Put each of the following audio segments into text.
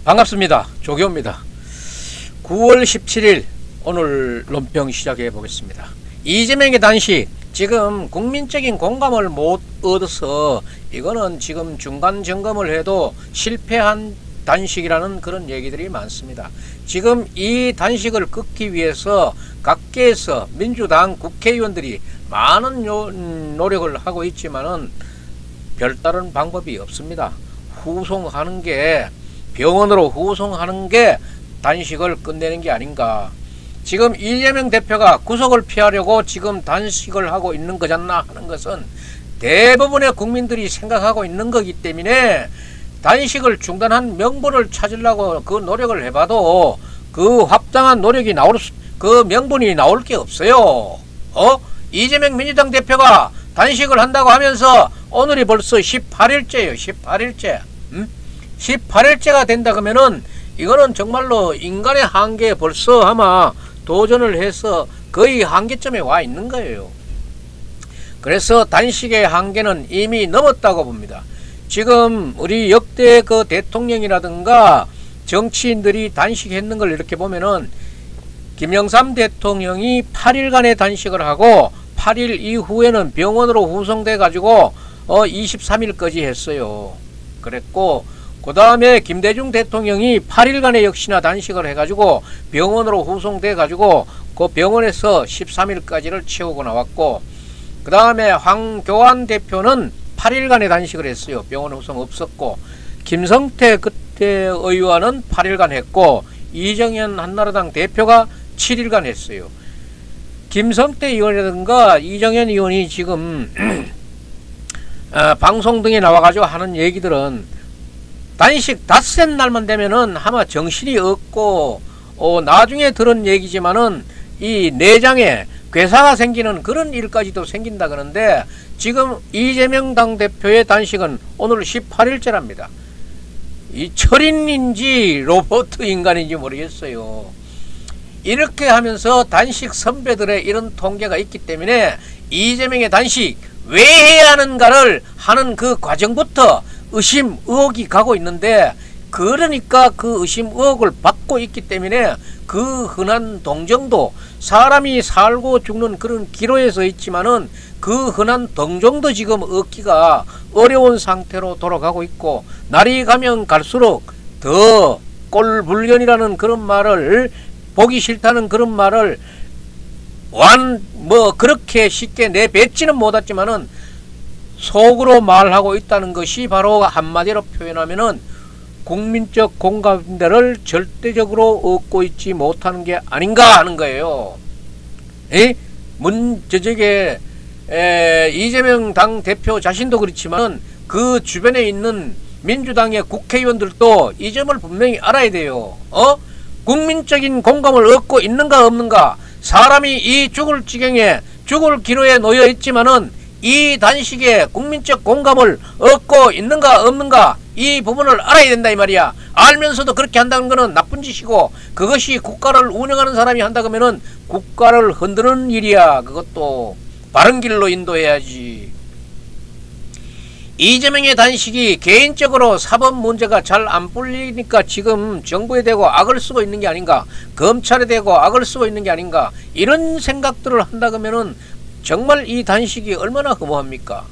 반갑습니다. 조교입니다. 9월 17일 오늘 논평 시작해 보겠습니다. 이재명의 단식, 지금 국민적인 공감을 못 얻어서 이거는 지금 중간 점검을 해도 실패한 단식이라는 그런 얘기들이 많습니다. 지금 이 단식을 끊기 위해서 각계에서 민주당 국회의원들이 많은 노력을 하고 있지만은 별다른 방법이 없습니다. 후송하는 게, 병원으로 후송하는 게 단식을 끝내는 게 아닌가. 지금 이재명 대표가 구속을 피하려고 지금 단식을 하고 있는 거잖나 하는 것은 대부분의 국민들이 생각하고 있는 거기 때문에 단식을 중단한 명분을 찾으려고 그 노력을 해봐도 그 합당한 노력이 그 명분이 나올 게 없어요. 이재명 민주당 대표가 단식을 한다고 하면서 오늘이 벌써 18일째예요. 18일째. 18일째가 된다 그러면은 이거는 정말로 인간의 한계에 벌써 아마 도전을 해서 거의 한계점에 와 있는 거예요. 그래서 단식의 한계는 이미 넘었다고 봅니다. 지금 우리 역대 그 대통령이라든가 정치인들이 단식했는 걸 이렇게 보면은 김영삼 대통령이 8일간의 단식을 하고 8일 이후에는 병원으로 후송돼 가지고 23일까지 했어요. 그랬고 그 다음에 김대중 대통령이 8일간의 역시나 단식을 해가지고 병원으로 후송돼 가지고 그 병원에서 13일까지를 채우고 나왔고, 그 다음에 황교안 대표는 8일간의 단식을 했어요. 병원 후송 없었고, 김성태 그때 의원은 8일간 했고, 이정현 한나라당 대표가 7일간 했어요. 김성태 의원이라든가 이정현 의원이 지금 방송 등에 나와가지고 하는 얘기들은 단식 닷새 날만 되면은 아마 정신이 없고 나중에 들은 얘기지만은 이 내장에 괴사가 생기는 그런 일까지도 생긴다 그러는데, 지금 이재명 당대표의 단식은 오늘 18일째랍니다. 이 철인인지 로봇 인간인지 모르겠어요. 이렇게 하면서 단식 선배들의 이런 통계가 있기 때문에 이재명의 단식 왜 해야 하는가를 하는 그 과정부터 의심, 의혹이 가고 있는데, 그러니까 그 의심, 의혹을 받고 있기 때문에 그 흔한 동정도, 사람이 살고 죽는 그런 기로에 서 있지만은 그 흔한 동정도 지금 얻기가 어려운 상태로 돌아가고 있고, 날이 가면 갈수록 더 꼴불견이라는 그런 말을, 보기 싫다는 그런 말을 그렇게 쉽게 내뱉지는 못했지만은 속으로 말하고 있다는 것이 바로 한마디로 표현하면은 국민적 공감대를 절대적으로 얻고 있지 못하는 게 아닌가 하는 거예요. 이재명 당 대표 자신도 그렇지만 그 주변에 있는 민주당의 국회의원들도 이 점을 분명히 알아야 돼요. 국민적인 공감을 얻고 있는가 없는가. 사람이 이 죽을 지경에, 죽을 기로에 놓여 있지만은 이 단식에 국민적 공감을 얻고 있는가 없는가, 이 부분을 알아야 된다 이 말이야. 알면서도 그렇게 한다는 것은 나쁜 짓이고, 그것이 국가를 운영하는 사람이 한다 그러면은 국가를 흔드는 일이야. 그것도 바른 길로 인도해야지. 이재명의 단식이 개인적으로 사법 문제가 잘 안 풀리니까 지금 정부에 대고 악을 쓰고 있는 게 아닌가, 검찰에 대고 악을 쓰고 있는 게 아닌가, 이런 생각들을 한다 그러면은 정말 이 단식이 얼마나 허무합니까?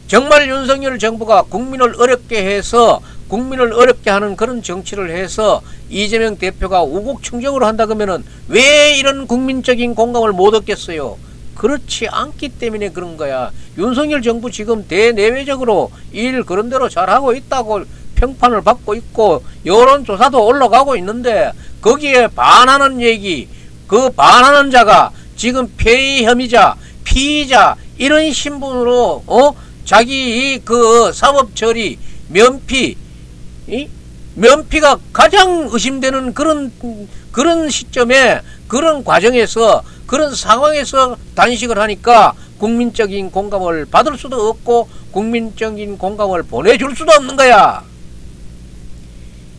정말 윤석열 정부가 국민을 어렵게 해서, 국민을 어렵게 하는 그런 정치를 해서 이재명 대표가 우국충정으로 한다 그러면은 왜 이런 국민적인 공감을 못 얻겠어요? 그렇지 않기 때문에 그런 거야. 윤석열 정부 지금 대내외적으로 일 그런 대로 잘하고 있다고 평판을 받고 있고 여론조사도 올라가고 있는데, 거기에 반하는 얘기, 그 반하는 자가 지금 폐의 혐의자, 피의자 이런 신분으로 자기 그 사법 처리 면피가 가장 의심되는 그런 시점에, 그런 과정에서, 그런 상황에서 단식을 하니까 국민적인 공감을 받을 수도 없고 국민적인 공감을 보내줄 수도 없는 거야.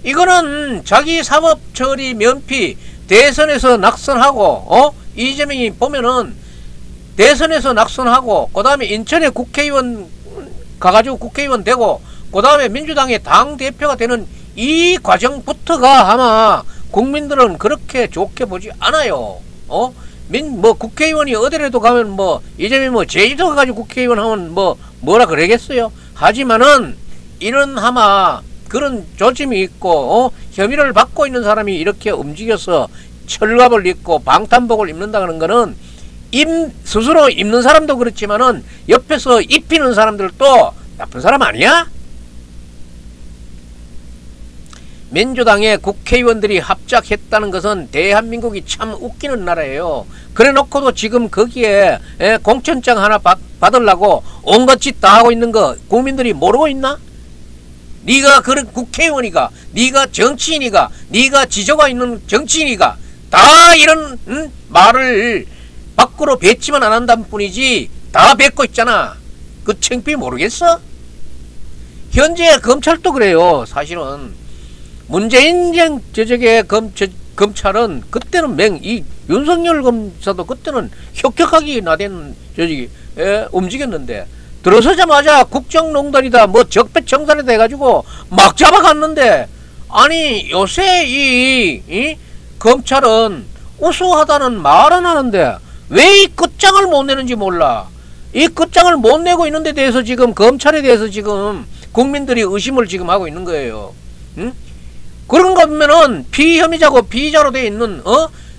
이거는 자기 사법 처리 면피, 대선에서 낙선하고 이재명이 보면은 대선에서 낙선하고 그 다음에 인천에 국회의원 가가지고 국회의원 되고 그 다음에 민주당의 당대표가 되는 이 과정부터가 아마 국민들은 그렇게 좋게 보지 않아요. 뭐 국회의원이 어디라도 가면 뭐 이재명이 뭐 제주도 가가지고 국회의원 하면 뭐라 그러겠어요. 하지만은 이런 아마 그런 조짐이 있고 혐의를 받고 있는 사람이 이렇게 움직여서 철갑을 입고 방탄복을 입는다는 거는 스스로 입는 사람도 그렇지만은 옆에서 입히는 사람들도 나쁜 사람 아니야? 민주당의 국회의원들이 합작했다는 것은 대한민국이 참 웃기는 나라예요. 그래 놓고도 지금 거기에 공천장 하나 받으려고 온갖 짓 다 하고 있는 거 국민들이 모르고 있나? 네가 그런 국회의원이가, 네가 정치인이가, 네가 지조가 있는 정치인이가 다 이런 말을 밖으로 뱉지만 안 한다는 뿐이지 다 뱉고 있잖아. 그 창피 모르겠어? 현재 검찰도 그래요. 사실은 문재인 저쪽의 검찰은 그때는 이 윤석열 검사도 그때는 혁혁하게 나댄 움직였는데 들어서자마자 국정농단이다 뭐 적폐청산이다 해가지고 막 잡아갔는데, 아니 요새 이 검찰은 우수하다는 말은 하는데 왜 이 끝장을 못 내는지 몰라. 이 끝장을 못 내고 있는 데 대해서 지금 검찰에 대해서 지금 국민들이 의심을 지금 하고 있는 거예요. 응? 그런 거 보면은 피혐의자고 피의자로 되어 있는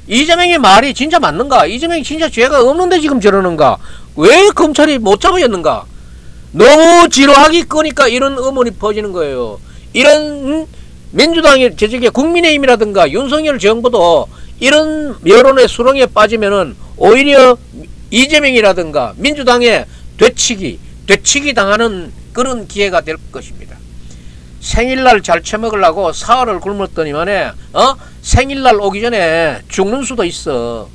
이재명의 말이 진짜 맞는가? 이재명이 진짜 죄가 없는데 지금 저러는가? 왜 검찰이 못 잡아였는가? 너무 지루하기 끄니까 이런 의문이 퍼지는 거예요. 이런 민주당의 저쪽에 국민의힘이라든가 윤석열 정부도 이런 여론의 수렁에 빠지면은 오히려 이재명이라든가 민주당의 되치기 당하는 그런 기회가 될 것입니다. 생일날 잘 처먹으려고 사흘을 굶었더니만에 생일날 오기 전에 죽는 수도 있어.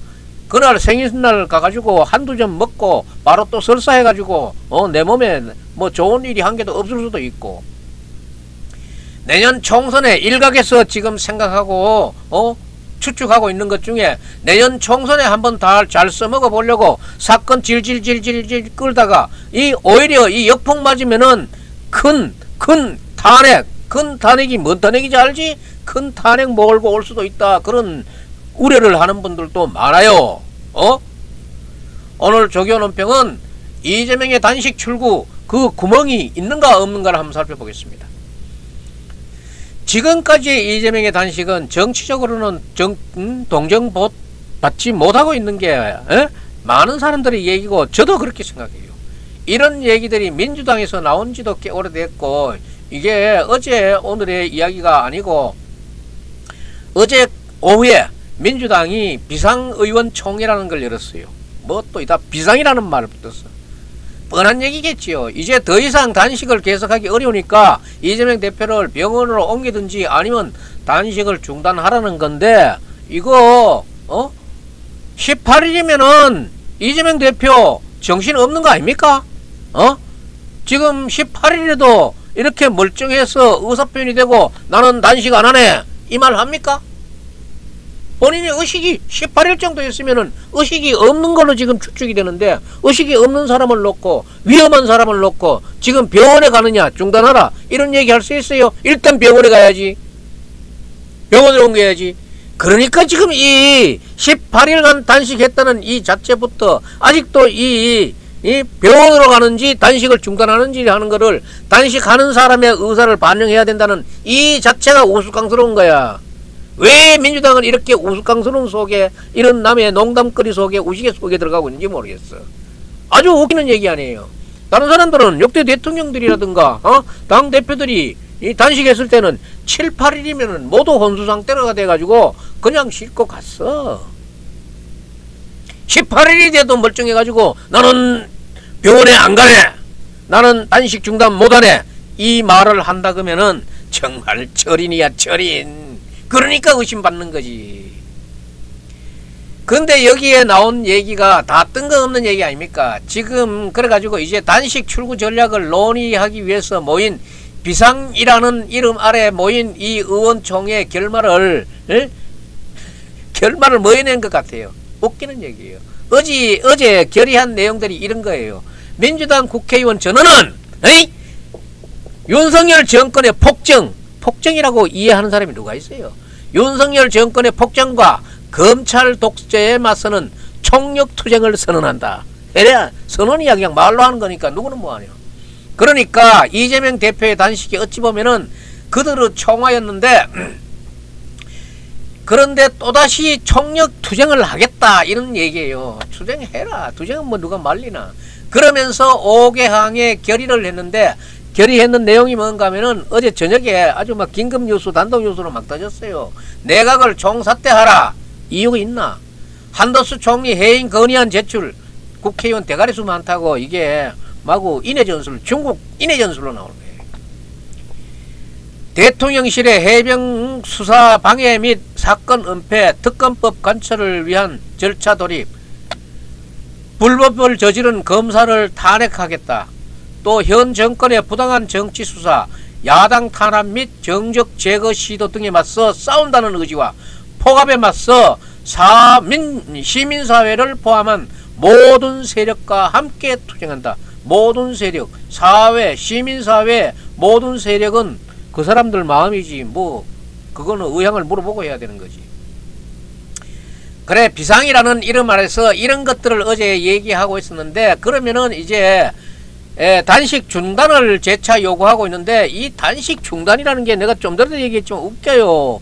그날 생일날 가가지고 한두 점 먹고 바로 또 설사해가지고 내 몸에 뭐 좋은 일이 한 개도 없을 수도 있고, 내년 총선에 일각에서 지금 생각하고 추측하고 있는 것 중에 내년 총선에 한번 다 잘 써먹어 보려고 사건 질질질질 끌다가 오히려 이 역풍 맞으면은 큰 탄핵이 뭔 탄핵인지 알지? 큰 탄핵 몰고 올 수도 있다. 그런 우려를 하는 분들도 많아요. 오늘 조교논평은 이재명의 단식 출구 그 구멍이 있는가 없는가를 한번 살펴보겠습니다. 지금까지 이재명의 단식은 정치적으로는 동정받지 못하고 있는 게 많은 사람들의 얘기고 저도 그렇게 생각해요. 이런 얘기들이 민주당에서 나온 지도 꽤 오래됐고, 이게 어제 오늘의 이야기가 아니고 어제 오후에 민주당이 비상의원총회라는 걸 열었어요. 뭐 또 이따 비상이라는 말을 붙었어. 뻔한 얘기겠지요. 이제 더 이상 단식을 계속하기 어려우니까 이재명 대표를 병원으로 옮기든지 아니면 단식을 중단하라는 건데, 이거 18일이면은 이재명 대표 정신 없는 거 아닙니까? 지금 18일에도 이렇게 멀쩡해서 의사표현이 되고 나는 단식 안 하네 이 말 합니까? 본인이 의식이 18일 정도 했으면은 의식이 없는 걸로 지금 추측이 되는데, 의식이 없는 사람을 놓고 위험한 사람을 놓고 지금 병원에 가느냐 중단하라 이런 얘기 할 수 있어요? 일단 병원에 가야지. 병원으로 옮겨야지. 그러니까 지금 이 18일간 단식했다는 이 자체부터 아직도 이 병원으로 가는지 단식을 중단하는지 하는 거를 단식하는 사람의 의사를 반영해야 된다는 이 자체가 우스꽝스러운 거야. 왜 민주당은 이렇게 우스꽝스러운 속에, 이런 남의 농담거리 속에, 우스개 속에 들어가고 있는지 모르겠어. 아주 웃기는 얘기 아니에요. 다른 사람들은 역대 대통령들이라든가 당대표들이 이 단식했을 때는 7, 8일이면은 모두 혼수 상태가 돼가지고 그냥 싣고 갔어. 18일이 돼도 멀쩡해가지고 나는 병원에 안 가네, 나는 단식 중단 못하네 이 말을 한다 그러면은 정말 철인이야 철인. 그러니까 의심받는 거지. 근데 여기에 나온 얘기가 다 뜬금없는 얘기 아닙니까? 지금 그래가지고 이제 단식 출구 전략을 논의하기 위해서 모인 비상이라는 이름 아래 모인 이 의원총회 결말을 모여낸 것 같아요. 웃기는 얘기예요. 어제 결의한 내용들이 이런 거예요. 민주당 국회의원 전원은 윤석열 정권의 폭정이라고 이해하는 사람이 누가 있어요? 윤석열 정권의 폭정과 검찰 독재에 맞서는 총력투쟁을 선언한다. 이래 선언이야 그냥 말로 하는 거니까 누구는 뭐하냐. 그러니까 이재명 대표의 단식이 어찌 보면은 그들의 총화였는데 그런데 또다시 총력투쟁을 하겠다 이런 얘기예요. 투쟁해라. 투쟁은 뭐 누가 말리나. 그러면서 5개항에 결의를 했는데 결의했는 내용이 뭔가 하면은 어제 저녁에 아주 막 긴급 뉴스 단독 뉴스로 막 떠졌어요. 내각을 총사퇴하라. 이유가 있나? 한덕수 총리 해임 건의안 제출 국회의원 대가리 수 많다고 이게 마구 인해전술 중국 인해전술로 나오는 거예요. 대통령실의 해병 수사 방해 및 사건 은폐 특검법 관철을 위한 절차 돌입 불법을 저지른 검사를 탄핵하겠다. 또 현 정권의 부당한 정치 수사 야당 탄압 및 정적 제거 시도 등에 맞서 싸운다는 의지와 폭압에 맞서 시민사회를 포함한 모든 세력과 함께 투쟁한다. 모든 세력, 사회, 시민사회 모든 세력은 그 사람들 마음이지 뭐 그거는 의향을 물어보고 해야 되는 거지. 그래 비상이라는 이름 아래서 이런 것들을 어제 얘기하고 있었는데 그러면은 이제 단식 중단을 재차 요구하고 있는데 이 단식 중단이라는 게 내가 좀 전에 얘기했지만 웃겨요.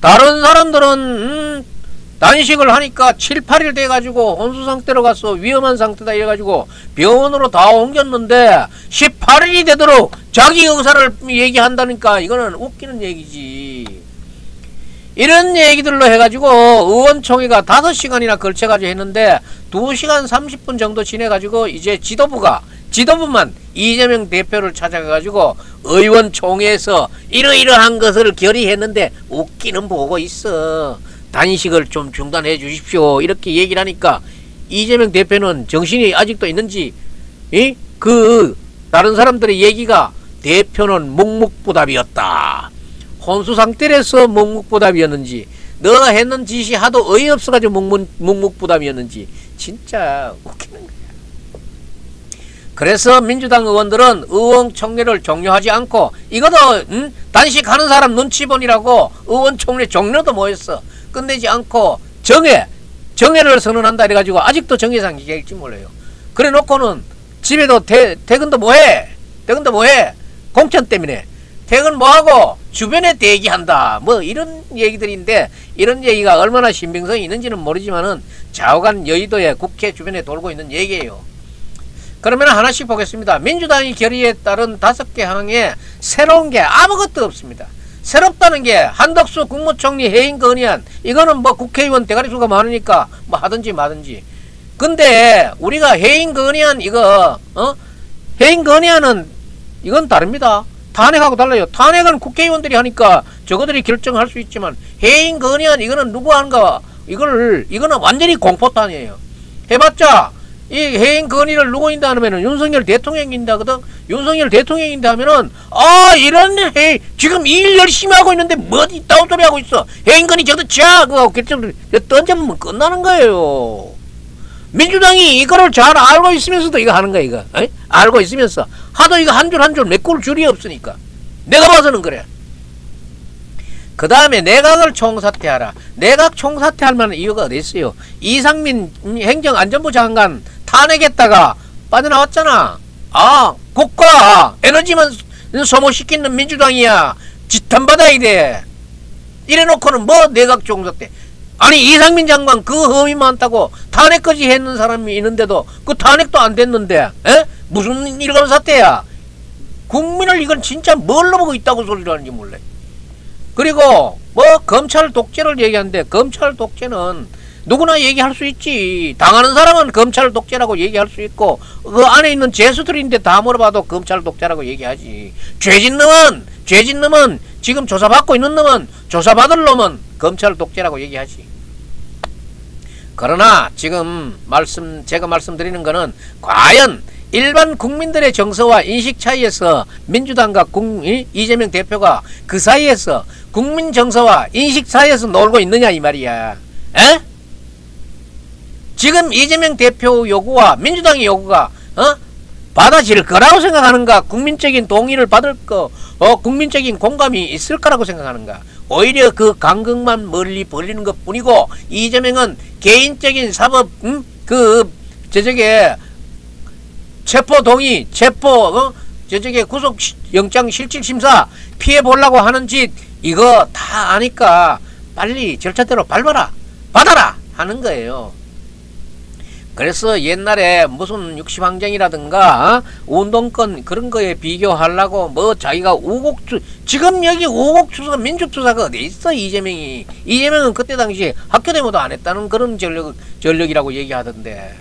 다른 사람들은 단식을 하니까 7, 8일 돼가지고 혼수 상태로 가서 위험한 상태다 이래가지고 병원으로 다 옮겼는데 18일이 되도록 자기 의사를 얘기한다니까 이거는 웃기는 얘기지. 이런 얘기들로 해가지고 의원총회가 5시간이나 걸쳐가지고 했는데 2시간 30분 정도 지내가지고 이제 지도부만 이재명 대표를 찾아가가지고 의원총회에서 이러이러한 것을 결의했는데 웃기는 보고 있어. 단식을 좀 중단해 주십시오. 이렇게 얘기를 하니까 이재명 대표는 정신이 아직도 있는지 다른 사람들의 얘기가 대표는 묵묵부답이었다. 혼수 상태에서 묵묵부답이었는지 너가 했는 짓이 하도 어이없어가지고 묵묵부답이었는지 진짜 웃기는 거야. 그래서 민주당 의원들은 의원총회를 종료하지 않고 이것도 단식하는 사람 눈치 보니라고 의원총회 종료도 뭐했어. 끝내지 않고 정회를 선언한다 이래가지고 아직도 정회상 얘기할지 몰라요. 그래 놓고는 집에도 퇴근도 뭐해? 공천 때문에 퇴근 뭐하고 주변에 대기한다 뭐 이런 얘기들인데 이런 얘기가 얼마나 신빙성이 있는지는 모르지만은 좌우간 여의도의 국회 주변에 돌고 있는 얘기예요. 그러면 하나씩 보겠습니다. 민주당이 결의에 따른 5개 항에 새로운 게 아무것도 없습니다. 새롭다는 게 한덕수 국무총리 해임 건의안 이거는 뭐 국회의원 대가리 수가 많으니까 뭐 하든지 마든지. 근데 우리가 해임 건의안 해임 건의안은 이건 다릅니다. 탄핵하고 달라요. 탄핵은 국회의원들이 하니까 저거들이 결정할 수 있지만 해임 건의안 이거는 누구 하는가 이거는 완전히 공포탄이에요. 해봤자 이 해임 건의를 누구 인다 하면은 윤석열 대통령인다 하거든. 윤석열 대통령인다 하면은 이런 지금 일 열심히 하고 있는데 뭐 이따오 소리 하고 있어. 해임 건의 저도 그거 결정 던져보면 끝나는 거예요. 민주당이 이거를 잘 알고 있으면서도 이거 하는 거야 이거. 알고 있으면서 하도 이거 한 줄 한 줄 메꿀 줄이 없으니까 내가 봐서는 그래. 그 다음에 내각을 총사퇴하라. 내각 총사퇴할 만한 이유가 어디 있어요? 이상민 행정안전부 장관 탄핵했다가 빠져나왔잖아. 국가 에너지만 소모시키는 민주당이야. 지탄받아 이래. 이래놓고는 뭐 내각 총사퇴. 아니 이상민 장관 그 혐의 많다고 탄핵까지 했는 사람이 있는데도 그 탄핵도 안 됐는데 무슨 일감 사태야. 국민을 이건 진짜 뭘로 보고 있다고 소리를 하는지 몰라. 그리고 뭐 검찰 독재를 얘기하는데 검찰 독재는 누구나 얘기할 수 있지. 당하는 사람은 검찰 독재라고 얘기할 수 있고 그 안에 있는 죄수들인데 다 물어봐도 검찰 독재라고 얘기하지. 죄진 놈은 지금 조사받고 있는 놈은 조사받을 놈은 검찰 독재라고 얘기하지. 그러나 지금 제가 말씀드리는 거는 과연 일반 국민들의 정서와 인식 차이에서 민주당과 이재명 대표가 그 사이에서 국민 정서와 인식 사이에서 놀고 있느냐 이 말이야. 지금 이재명 대표 요구와 민주당의 요구가 받아질 거라고 생각하는가? 국민적인 동의를 받을 거, 국민적인 공감이 있을 거라고 생각하는가? 오히려 그 간극만 멀리 벌리는 것 뿐이고, 이재명은 개인적인 사법, 체포 동의, 구속영장 실질심사 피해 보려고 하는 짓, 이거 다 아니까 빨리 절차대로 밟아라, 받아라 하는 거예요. 그래서 옛날에 무슨 육시방정이라든가 운동권 그런 거에 비교하려고 뭐 자기가 지금 여기 우곡투사 민주투사가 어디 있어? 이재명은 그때 당시 학교 데모도 안 했다는 그런 전력이라고 얘기하던데,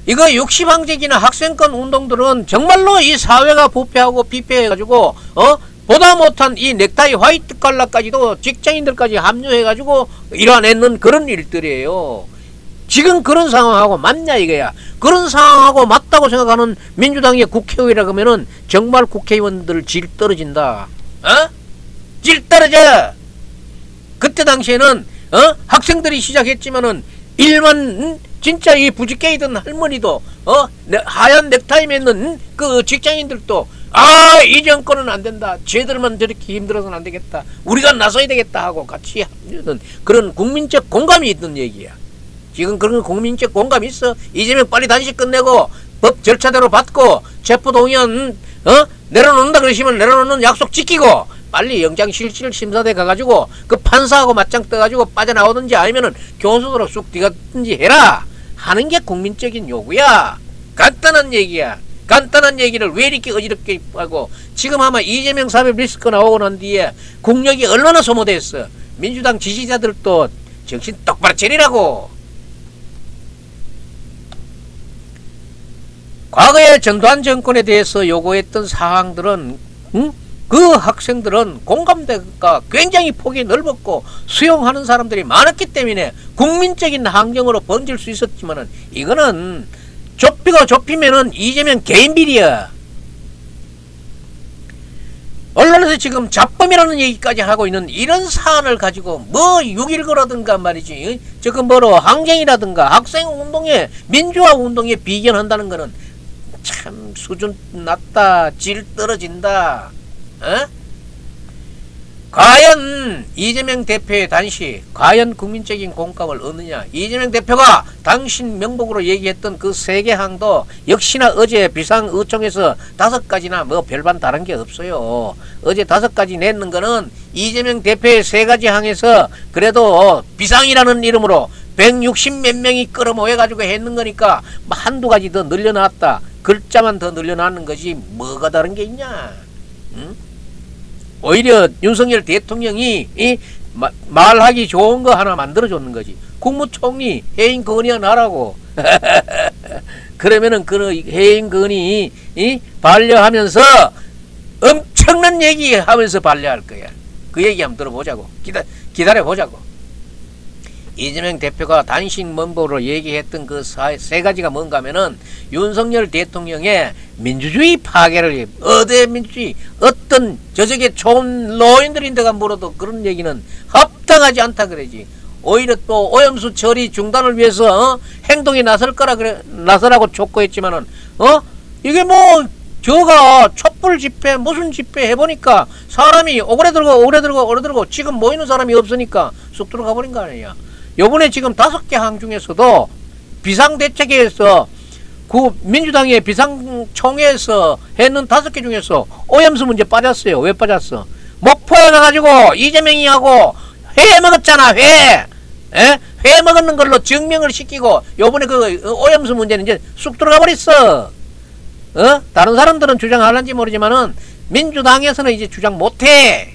이거 육시방정이나 학생권 운동들은 정말로 이 사회가 부패하고 비폐해가지고 보다 못한 이 넥타이 화이트 칼라까지도 직장인들까지 합류해가지고 일어내는 그런 일들이에요. 지금 그런 상황하고 맞냐 이거야. 그런 상황하고 맞다고 생각하는 민주당의 국회의원이라고 하면은 정말 국회의원들 질 떨어진다. 질 떨어져. 그때 당시에는 학생들이 시작했지만은 일반 진짜 이 부직개에 있던 할머니도 하얀 넥타이 맺는 그 직장인들도 이 정권은 안 된다. 쟤들만 저렇게 힘들어서는 안 되겠다. 우리가 나서야 되겠다 하고 같이 합류하는 그런 국민적 공감이 있던 얘기야. 지금 그런 국민적 공감이 있어. 이재명 빨리 단식 끝내고 법 절차대로 받고 체포동의안 내려놓는다 그러시면 내려놓는 약속 지키고 빨리 영장실질심사대 가가지고 그 판사하고 맞짱 떠가지고 빠져나오든지 아니면은 교수들로 쑥 뛰었든지 해라 하는 게 국민적인 요구야. 간단한 얘기야. 간단한 얘기를 왜 이렇게 어지럽게 하고, 지금 아마 이재명 사법 리스크 나오고 난 뒤에 국력이 얼마나 소모됐어. 민주당 지지자들도 정신 똑바로 차리라고. 과거에 전두환 정권에 대해서 요구했던 사항들은 그 학생들은 공감대가 굉장히 폭이 넓었고 수용하는 사람들이 많았기 때문에 국민적인 환경으로 번질 수 있었지만은, 이거는 좁히면은 이재명 개인 비리야. 언론에서 지금 잡범이라는 얘기까지 하고 있는 이런 사안을 가지고 뭐 6.19라든가 말이지, 지금 뭐로 항쟁이라든가 학생운동에 민주화 운동에 비견한다는 거는 참 수준 낮다. 질 떨어진다. 과연 이재명 대표의 단식, 과연 국민적인 공감을 얻느냐. 이재명 대표가 당신 명복으로 얘기했던 그 3개 항도 역시나 어제 비상의총에서 5가지나 뭐 별반 다른 게 없어요. 어제 5가지 냈는 거는 이재명 대표의 3가지 항에서 그래도 비상이라는 이름으로 160몇 명이 끌어모여가지고 했는 거니까 한두 가지 더 늘려놨다. 글자만 더 늘려놨는 것이 뭐가 다른 게 있냐. 오히려 윤석열 대통령이 말하기 좋은 거 하나 만들어줬는 거지. 국무총리 해임 건의하라고. 그러면은 그 해임 건의 반려하면서 엄청난 얘기하면서 반려할 거야. 그 얘기 한번 들어보자고. 기다려보자고. 이재명 대표가 단식 명복으로 얘기했던 그 3가지가 뭔가 하면은 윤석열 대통령의 민주주의 파괴를, 어디 민주주의, 어떤 저쪽에 좋은 노인들인데가 물어도 그런 얘기는 합당하지 않다 그러지. 오히려 또 오염수 처리 중단을 위해서 행동에 나서라고 촉구했지만은 이게 뭐 저가 촛불 집회 무슨 집회 해보니까 사람이 오그라들고 지금 모이는 사람이 없으니까 쑥 들어가 버린 거 아니야. 요번에 지금 5개 항 중에서도 비상대책에서 그 민주당의 비상총회에서 했는 5개 중에서 오염수 문제 빠졌어요. 왜 빠졌어? 목포에 가가지고 이재명이 하고 회 먹었잖아. 회 먹었는 걸로 증명을 시키고 요번에 그 오염수 문제는 이제 쑥 들어가 버렸어. 다른 사람들은 주장하는지 모르지만은 민주당에서는 이제 주장 못해.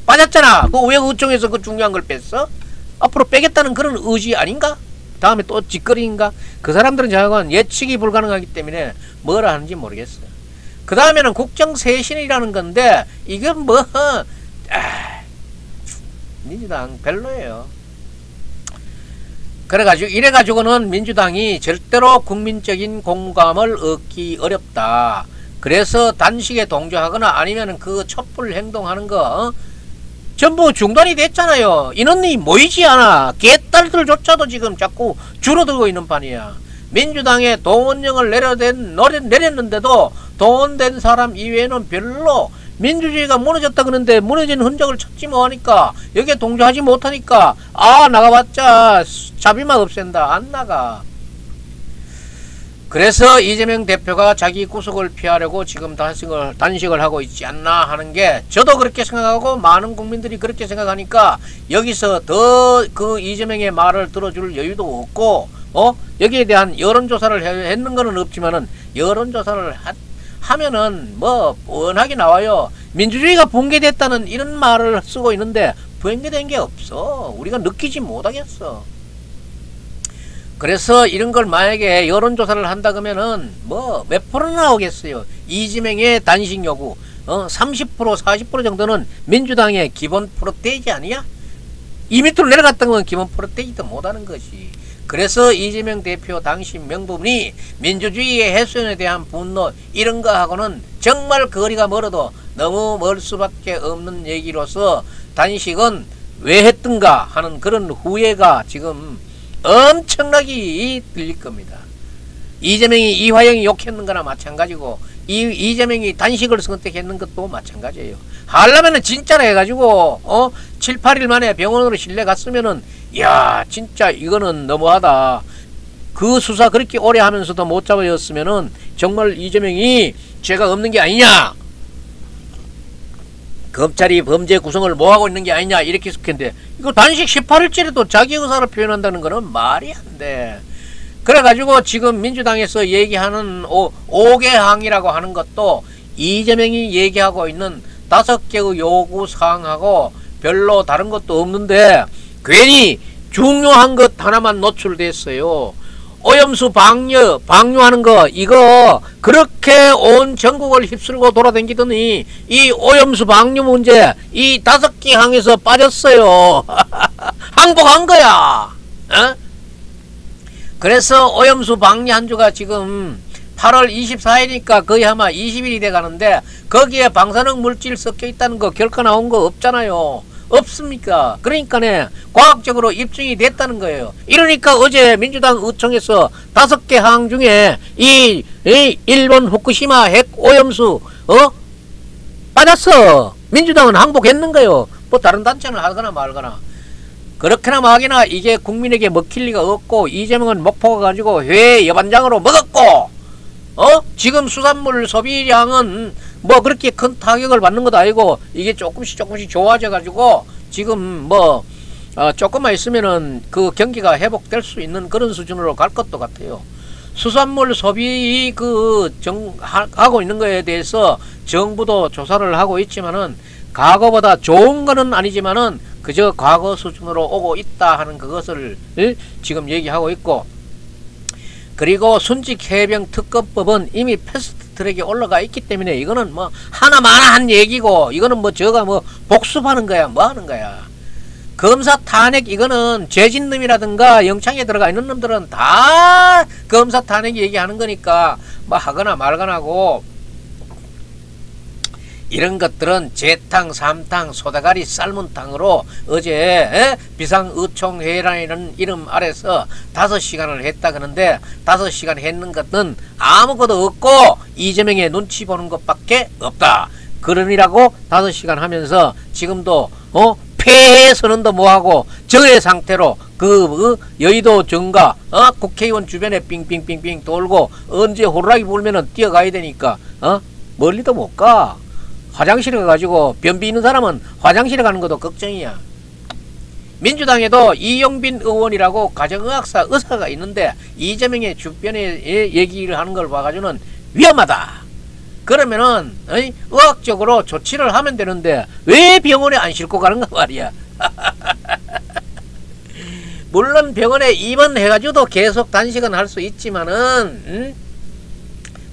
빠졌잖아. 그 왜 의총에서 그 중요한 걸 뺐어? 앞으로 빼겠다는 그런 의지 아닌가? 다음에 또 짓거리인가? 그 사람들은 자꾸는 예측이 불가능하기 때문에 뭐라 하는지 모르겠어요. 그 다음에는 국정쇄신이라는 건데 이건 뭐 민주당 별로예요. 그래가지고 이래가지고는 민주당이 절대로 국민적인 공감을 얻기 어렵다. 그래서 단식에 동조하거나 아니면 그 촛불 행동하는 거 전부 중단이 됐잖아요. 인원이 모이지 않아. 개딸들조차도 지금 자꾸 줄어들고 있는 판이야. 민주당에 동원령을 내렸는데도 동원된 사람 이외에는 별로 민주주의가 무너졌다 그러는데 무너진 흔적을 찾지 뭐하니까 여기에 동조하지 못하니까 나가봤자 자비만 없앤다. 안 나가. 그래서 이재명 대표가 자기 구속을 피하려고 지금 단식을 하고 있지 않나 하는 게 저도 그렇게 생각하고 많은 국민들이 그렇게 생각하니까 여기서 더 그 이재명의 말을 들어줄 여유도 없고 여기에 대한 여론조사를 했는 거는 없지만은 여론조사를 하면은 뭐 뻔하게 나와요. 민주주의가 붕괴됐다는 이런 말을 쓰고 있는데 붕괴된 게 없어. 우리가 느끼지 못하겠어. 그래서 이런 걸 만약에 여론조사를 한다 그러면은 뭐 몇 프로 나오겠어요. 이재명의 단식 요구 30% 40% 정도는 민주당의 기본 프로테이지 아니야? 이 밑으로 내려갔던 건 기본 프로테이지도 못하는 것이. 그래서 이재명 대표 당신 명분이 민주주의의 훼손에 대한 분노 이런 거하고는 정말 거리가 멀어도 너무 멀 수밖에 없는 얘기로서 단식은 왜 했던가 하는 그런 후회가 지금 엄청나게 들릴 겁니다. 이재명이 이화영이 욕했는 거나 마찬가지고 이재명이 단식을 선택했는 것도 마찬가지예요. 하려면은 진짜로 해가지고 7, 8일 만에 병원으로 실려 갔으면은 야 진짜 이거는 너무하다. 그 수사 그렇게 오래 하면서도 못 잡아였으면은 정말 이재명이 죄가 없는 게 아니냐, 검찰이 범죄 구성을 뭐하고 있는 게 아니냐 이렇게 속했는데 이거 단식 18일째라도 자기 의사를 표현한다는 거는 말이 안 돼. 그래가지고 지금 민주당에서 얘기하는 5개항이라고 하는 것도 이재명이 얘기하고 있는 5개의 요구사항하고 별로 다른 것도 없는데 괜히 중요한 것 하나만 노출됐어요. 오염수 방류하는 거 이거 그렇게 온 전국을 휩쓸고 돌아다니더니 이 오염수 방류 문제 이 5개 항에서 빠졌어요. 항복한 거야. 그래서 오염수 방류한 주가 지금 8월 24일이니까 거의 아마 20일이 돼 가는데 거기에 방사능 물질 섞여 있다는 거 결과 나온 거 없잖아요. 없습니까? 그러니까네 과학적으로 입증이 됐다는 거예요. 이러니까 어제 민주당 의총에서 5개 항 중에 이 일본 후쿠시마 핵 오염수 빠졌어. 민주당은 항복했는 거예요. 뭐 다른 단체는 하거나 말거나. 그렇게나 막이나 이게 국민에게 먹힐 리가 없고 이재명은 목포가 가지고 회 여반장으로 먹었고 지금 수산물 소비량은 뭐 그렇게 큰 타격을 받는 것도 아니고 이게 조금씩 좋아져 가지고 지금 뭐 조금만 있으면은 그 경기가 회복될 수 있는 그런 수준으로 갈 것도 같아요. 수산물 소비 하고 있는 거에 대해서 정부도 조사를 하고 있지만은 과거보다 좋은 거는 아니지만은 그저 과거 수준으로 오고 있다 하는 그것을 지금 얘기하고 있고, 그리고 순직해병 특검법은 이미 패스트트랙에 올라가 있기 때문에 이거는 뭐 하나마나한 얘기고 이거는 뭐 저가 뭐 복습하는 거야 뭐 하는 거야. 검사 탄핵 이거는 죄진 놈이라든가 영창에 들어가 있는 놈들은 다 검사 탄핵 얘기하는 거니까 뭐 하거나 말거나 하고, 이런 것들은 재탕, 삼탕, 소다가리 삶은 탕으로 어제 비상의총회라는 이름 아래서 5시간을 했다 그러는데 5시간 했는 것은 아무것도 없고 이재명의 눈치 보는 것밖에 없다. 그러니라고 5시간 하면서 지금도 폐해 선언도 뭐하고 정해 상태로 여의도 정가 국회의원 주변에 빙빙빙빙 돌고 언제 호루라기 불면은 뛰어가야 되니까 멀리도 못 가. 화장실에 가가지고 변비 있는 사람은 화장실에 가는 것도 걱정이야. 민주당에도 이용빈 의원이라고 가정의학사 의사가 있는데 이재명의 주변에 얘기를 하는 걸 봐가지고는 위험하다. 그러면은 의학적으로 조치를 하면 되는데 왜 병원에 안 싣고 가는가 말이야. 물론 병원에 입원해가지고도 계속 단식은 할 수 있지만은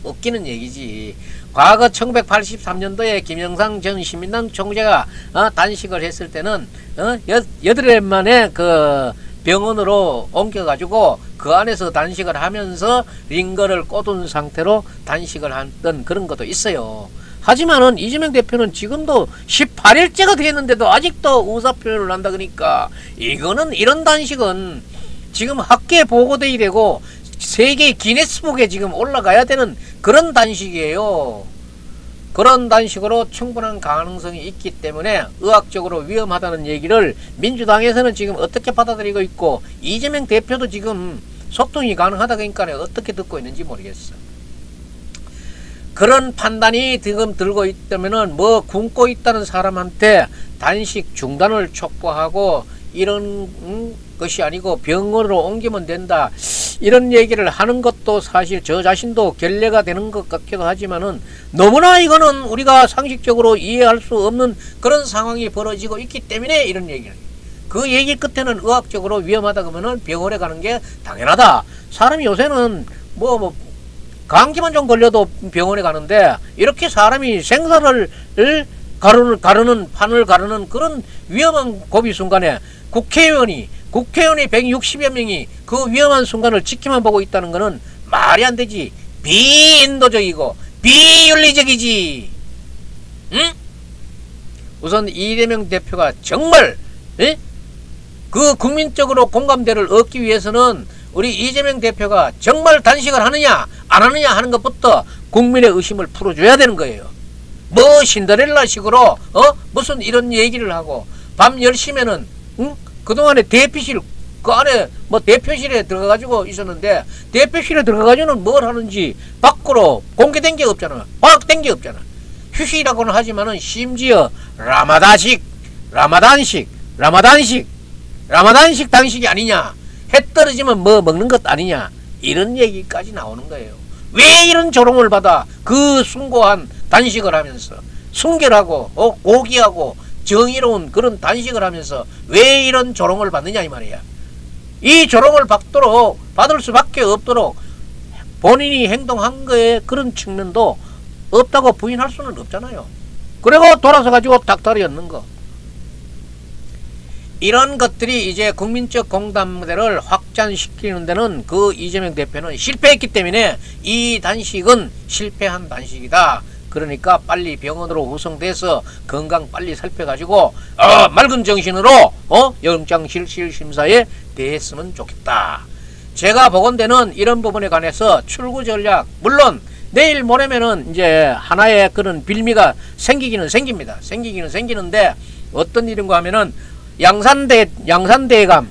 웃기는 얘기지. 과거 1983년도에 김영삼 전 시민당 총재가 단식을 했을 때는 8일 만에 그 병원으로 옮겨가지고 그 안에서 단식을 하면서 링거를 꽂은 상태로 단식을 했던 그런 것도 있어요. 하지만은 이재명 대표는 지금도 18일째가 되었는데도 아직도 의사표현을 한다 그러니까 이거는 이런 단식은 지금 학계에 보고돼야 되고 세계 기네스북에 지금 올라가야 되는 그런 단식이에요. 그런 단식으로 충분한 가능성이 있기 때문에 의학적으로 위험하다는 얘기를 민주당에서는 지금 어떻게 받아들이고 있고, 이재명 대표도 지금 소통이 가능하다 그러니까 어떻게 듣고 있는지 모르겠어. 그런 판단이 지금 들고 있다면은 뭐 굶고 있다는 사람한테 단식 중단을 촉구하고 이런 것이 아니고 병원으로 옮기면 된다, 이런 얘기를 하는 것도 사실 저 자신도 결례가 되는 것 같기도 하지만은 너무나 이거는 우리가 상식적으로 이해할 수 없는 그런 상황이 벌어지고 있기 때문에 이런 얘기를, 그 얘기 끝에는 의학적으로 위험하다 그러면은 병원에 가는 게 당연하다. 사람이 요새는 뭐 감기만 좀 걸려도 병원에 가는데 이렇게 사람이 생사를 가르는 판을 가르는 그런 위험한 고비 순간에 국회의원이 160여 명이 그 위험한 순간을 지켜만 보고 있다는 것은 말이 안 되지. 비인도적이고 비윤리적이지. 응? 우선 이재명 대표가 정말 그 국민적으로 공감대를 얻기 위해서는 우리 이재명 대표가 정말 단식을 하느냐 안 하느냐 하는 것부터 국민의 의심을 풀어줘야 되는 거예요. 뭐 신데렐라 식으로 무슨 이런 얘기를 하고 밤 10시면은 그동안에 대피실 그 안에 뭐 대표실에 들어가가지고 있었는데 대표실에 들어가가지고는 뭘 하는지 밖으로 공개된 게 없잖아. 파악된 게 없잖아. 휴식이라고는 하지만은 심지어 라마단식 단식이 아니냐, 해 떨어지면 뭐 먹는 것 아니냐, 이런 얘기까지 나오는 거예요. 왜 이런 조롱을 받아 그 숭고한 단식을 하면서 순결하고 고귀하고 정의로운 그런 단식을 하면서 왜 이런 조롱을 받느냐 이 말이야. 이 조롱을 받을 수밖에 없도록 본인이 행동한 거에 그런 측면도 없다고 부인할 수는 없잖아요. 그리고 돌아서 가지고 닥다리 얻는 거, 이런 것들이 이제 국민적 공감대를 확장시키는 데는 그 이재명 대표는 실패했기 때문에 이 단식은 실패한 단식이다. 그러니까 빨리 병원으로 후송돼서 건강 빨리 살펴가지고 맑은 정신으로 영장실질심사에 대했으면 좋겠다. 제가 보건대는 이런 부분에 관해서 출구 전략, 물론 내일 모레면은 이제 하나의 그런 빌미가 생기기는 생기는데 어떤 일인가 하면은 양산대감,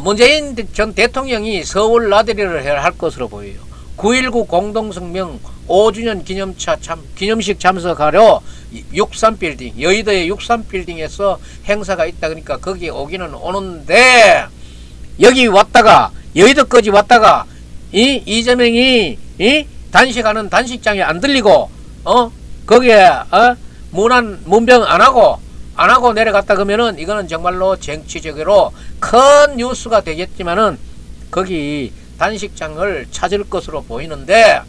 문재인 전 대통령이 서울 나들이를 할 것으로 보여요. 9.19 공동성명 5주년 기념식 참석하려 63빌딩, 여의도의 63빌딩에서 행사가 있다. 그러니까 거기 오기는 오는데, 여기 왔다가 여의도까지 왔다가 이재명이 단식하는 단식장에 안 들리고 거기에 문병 안 하고 내려갔다 그러면은 이거는 정말로 정치적으로 큰 뉴스가 되겠지만은 거기 단식장을 찾을 것으로 보이는데,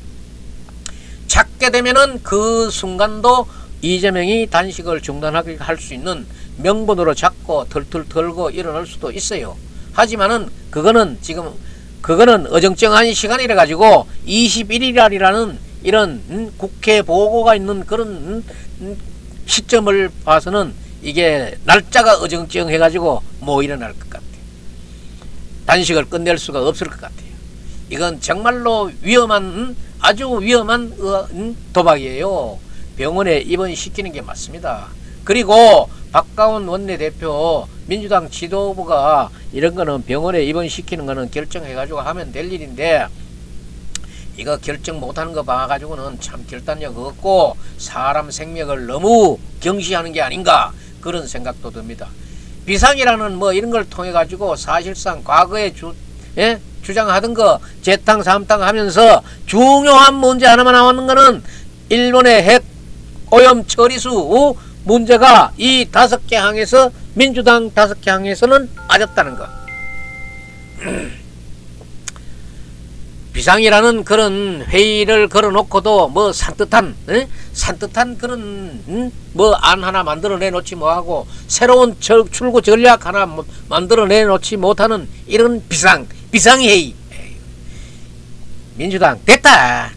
찾게 되면은 그 순간도 이재명이 단식을 중단하게 할 수 있는 명분으로 잡고 털털 털고 일어날 수도 있어요. 하지만은 그거는 어정쩡한 시간이라 가지고 21일이라는 이런 국회 보고가 있는 그런 시점을 봐서는 이게 날짜가 어정쩡해 가지고 뭐 일어날 것 같아요. 단식을 끝낼 수가 없을 것 같아요. 이건 정말로 위험한, 아주 위험한 도박이에요. 병원에 입원시키는 게 맞습니다. 그리고 박가원 원내대표, 민주당 지도부가 이런 거는 병원에 입원시키는 거는 결정해가지고 하면 될 일인데, 이거 결정 못하는 거 봐가지고는 참 결단력 없고 사람 생명을 너무 경시하는 게 아닌가, 그런 생각도 듭니다. 비상이라는 뭐 이런 걸 통해 가지고 사실상 과거에 주장하던 거 재탕 삼탕 하면서 중요한 문제 하나만 나오는 거는 일본의 핵 오염 처리수 문제가 이 5개 항에서, 민주당 5개 항에서는 빠졌다는 거. 비상이라는 그런 회의를 걸어놓고도 뭐 산뜻한 그런 뭐 안 하나 만들어내 놓지 뭐하고 새로운 출구 전략 하나 만들어내 놓지 못하는 이런 비상회의. 민주당 됐다.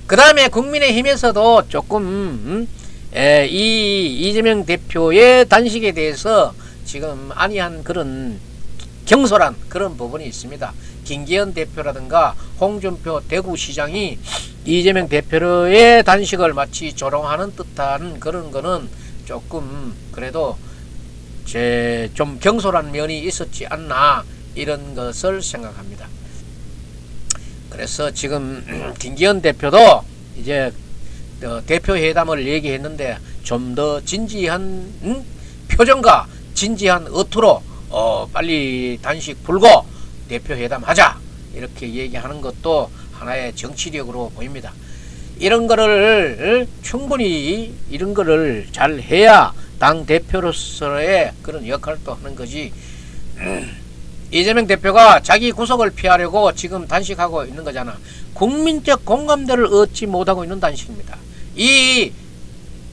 그 다음에 국민의힘에서도 조금 이 이재명 대표의 단식에 대해서 지금 안이한 그런 경솔한 그런 부분이 있습니다. 김기현 대표라든가 홍준표 대구시장이 이재명 대표의 단식을 마치 조롱하는 듯한 그런 거는 조금 그래도 좀 경솔한 면이 있었지 않나 이런 것을 생각합니다. 그래서 지금 김기현 대표도 이제 대표회담을 얘기했는데 좀 더 진지한 표정과 진지한 어투로 빨리 단식 풀고 대표회담 하자 이렇게 얘기하는 것도 하나의 정치력으로 보입니다. 이런 거를 충분히 이런 거를 잘 해야 당 대표로서의 그런 역할도 하는 거지. 이재명 대표가 자기 구속을 피하려고 지금 단식하고 있는 거잖아. 국민적 공감대를 얻지 못하고 있는 단식입니다. 이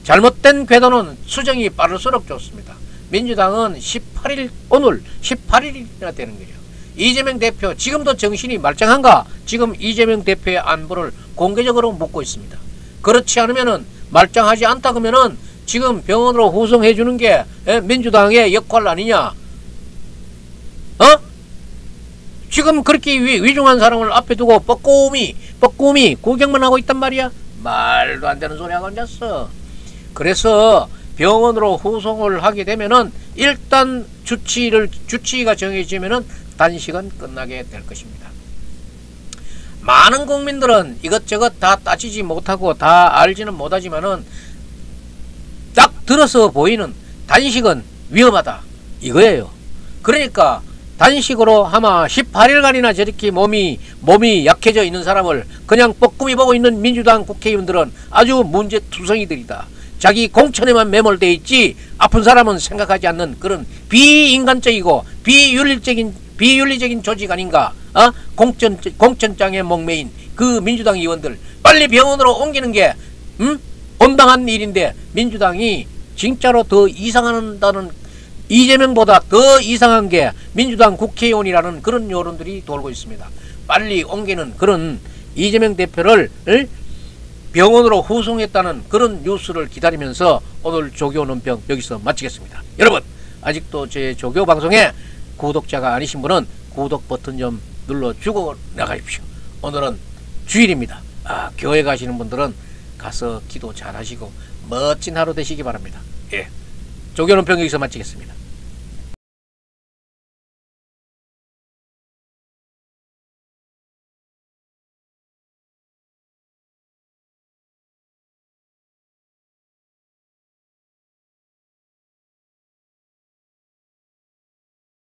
잘못된 궤도는 수정이 빠를수록 좋습니다. 민주당은 18일 오늘 18일이나 되는 거예요. 이재명 대표 지금도 정신이 말짱한가? 지금 이재명 대표의 안부를 공개적으로 묻고 있습니다. 그렇지 않으면은 말짱하지 않다 그러면은 지금 병원으로 후송해 주는 게 민주당의 역할 아니냐? 지금 그렇게 위중한 사람을 앞에 두고 뻐꾸미 구경만 하고 있단 말이야? 말도 안 되는 소리 하고 앉았어. 그래서 병원으로 후송을 하게 되면은 일단 주치의가 정해지면은 단식은 끝나게 될 것입니다. 많은 국민들은 이것저것 다 따지지 못하고 다 알지는 못하지만은 딱 들어서 보이는 단식은 위험하다 이거예요. 그러니까 단식으로 아마 18일간이나 저렇게 몸이 약해져 있는 사람을 그냥 뻐꾸미 보고 있는 민주당 국회의원들은 아주 문제투성이들이다. 자기 공천에만 매몰되어 있지 아픈 사람은 생각하지 않는 그런 비인간적이고 비윤리적인 조직 아닌가? 공천장에 목매인 그 민주당 의원들 빨리 병원으로 옮기는 게 온당한 일인데 민주당이 진짜로 더 이상한다는 이재명보다 더 이상한 게 민주당 국회의원이라는 그런 여론들이 돌고 있습니다. 빨리 옮기는 그런 이재명 대표를 병원으로 후송했다는 그런 뉴스를 기다리면서 오늘 조교 논평 여기서 마치겠습니다. 여러분 아직도 제 조교 방송에 구독자가 아니신 분은 구독 버튼 좀 눌러주고 나가십시오. 오늘은 주일입니다. 교회 가시는 분들은 가서 기도 잘 하시고 멋진 하루 되시기 바랍니다. 예, 조교 논평 여기서 마치겠습니다.